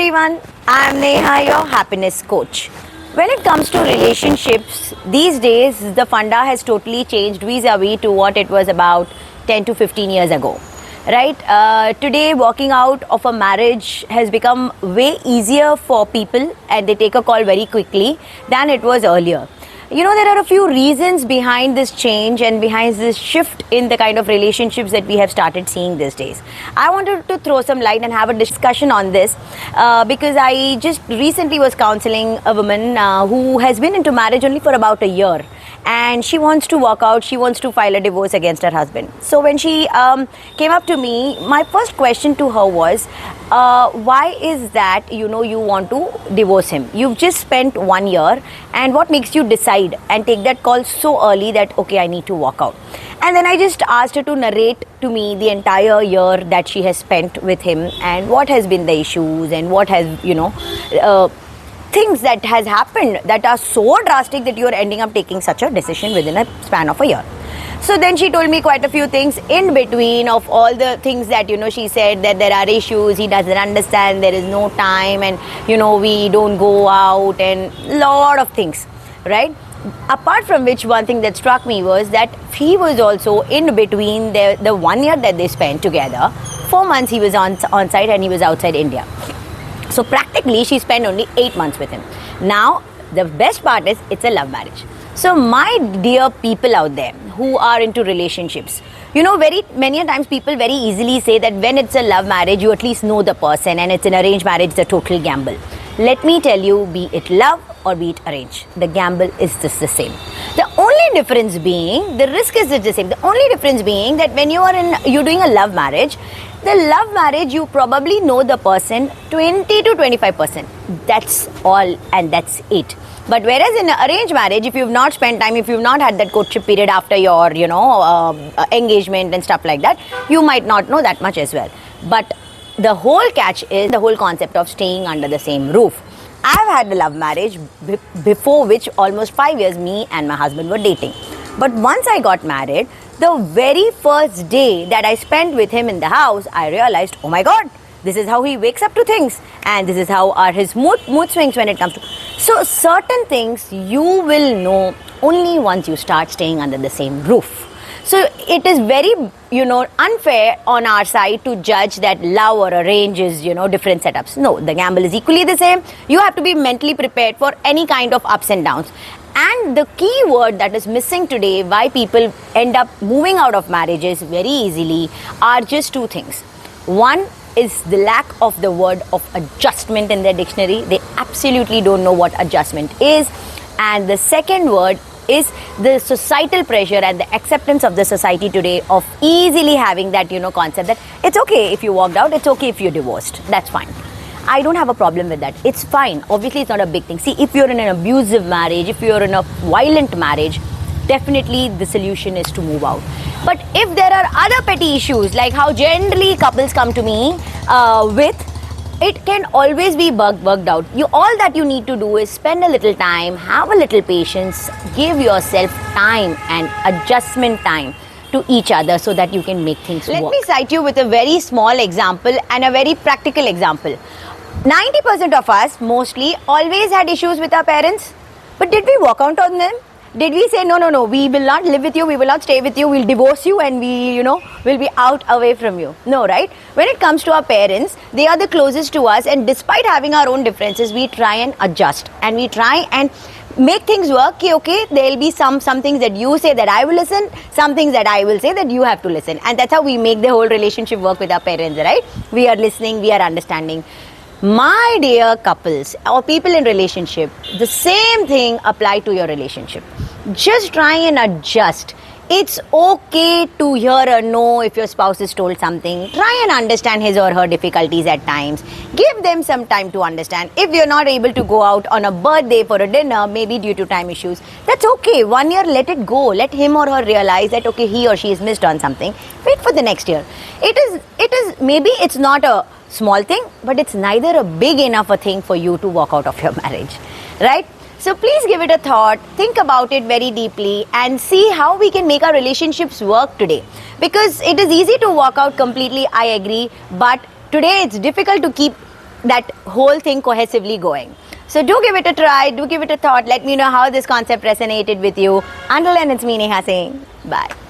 everyone, I am Neha, your happiness coach. When it comes to relationships, these days the funda has totally changed vis-a-vis to what it was about 10 to 15 years ago. Right? Today, walking out of a marriage has become way easier for people and they take a call very quickly than it was earlier. You know, there are a few reasons behind this change and behind this shift in the kind of relationships that we have started seeing these days. I wanted to throw some light and have a discussion on this because I just recently was counseling a woman who has been into marriage only for about a year. And she wants to walk out, she wants to file a divorce against her husband. So when she came up to me, my first question to her was, why is that, you want to divorce him? You've just spent 1 year, and what makes you decide and take that call so early that, okay, I need to walk out? And then I just asked her to narrate to me the entire year that she has spent with him and what has been the issues and what has, things that has happened that are so drastic that you are ending up taking such a decision within a span of a year. So then she told me quite a few things in between of all the things that, she said that there are issues, he doesn't understand, there is no time and, we don't go out and lot of things, right? Apart from which, one thing that struck me was that he was also in between the 1 year that they spent together. 4 months he was on site and he was outside India. So practically she spent only 8 months with him. Now the best part is it's a love marriage. So my dear people out there who are into relationships, very many times people very easily say that when it's a love marriage you at least know the person, and it's an arranged marriage, it's a total gamble. Let me tell you, be it love or be it arranged, the gamble is just the same. The only difference being, the risk is just the same. The only difference being that when you're doing a love marriage, the love marriage, you probably know the person 20 to 25%. That's all and that's it. But whereas in an arranged marriage, if you've not spent time, if you've not had that courtship period after your, engagement and stuff like that, you might not know that much as well. But the whole catch is the whole concept of staying under the same roof. I've had a love marriage before which almost 5 years me and my husband were dating. But once I got married, the very first day that I spent with him in the house, I realized, oh my God, this is how he wakes up to things and this is how are his mood swings when it comes to. So certain things you will know only once you start staying under the same roof. So it is very, unfair on our side to judge that love or arrange is, different setups. No, the gamble is equally the same. You have to be mentally prepared for any kind of ups and downs. And the key word that is missing today, why people end up moving out of marriages very easily, are just two things. One is the lack of the word of adjustment in their dictionary. They absolutely don't know what adjustment is. And the second word is the societal pressure and the acceptance of the society today of easily having that, concept that it's okay if you walked out, it's okay if you're divorced. That's fine. I don't have a problem with that. It's fine. Obviously, it's not a big thing. See, if you're in an abusive marriage, if you're in a violent marriage, definitely the solution is to move out. But if there are other petty issues, like how generally couples come to me with, it can always be worked out. All that you need to do is spend a little time, have a little patience, give yourself time and adjustment time to each other so that you can make things work. Let me cite you with a very small example and a very practical example. 90% of us mostly always had issues with our parents, but did we walk out on them? Did we say, no, we will not live with you, we will not stay with you, we'll divorce you and we, will be out away from you? No, right? When it comes to our parents, they are the closest to us, and despite having our own differences, we try and adjust and we try and make things work. Okay, there will be some things that you say that I will listen, some things that I will say that you have to listen. And that's how we make the whole relationship work with our parents, right? We are listening, we are understanding. My dear couples or people in relationship, the same thing apply to your relationship. Just try and adjust. It's okay to hear a no if your spouse is told something. Try and understand his or her difficulties at times. Give them some time to understand. If you're not able to go out on a birthday for a dinner, maybe due to time issues, that's okay. 1 year, let it go. Let him or her realize that, okay, he or she is missed on something. Wait for the next year. It is, maybe it's not a small thing, but it's neither a big enough a thing for you to walk out of your marriage, right? So please give it a thought, think about it very deeply and see how we can make our relationships work today. Because it is easy to walk out completely, I agree, but today it's difficult to keep that whole thing cohesively going. So do give it a try, do give it a thought. Let me know how this concept resonated with you. Until then, it's me, Neha, saying bye.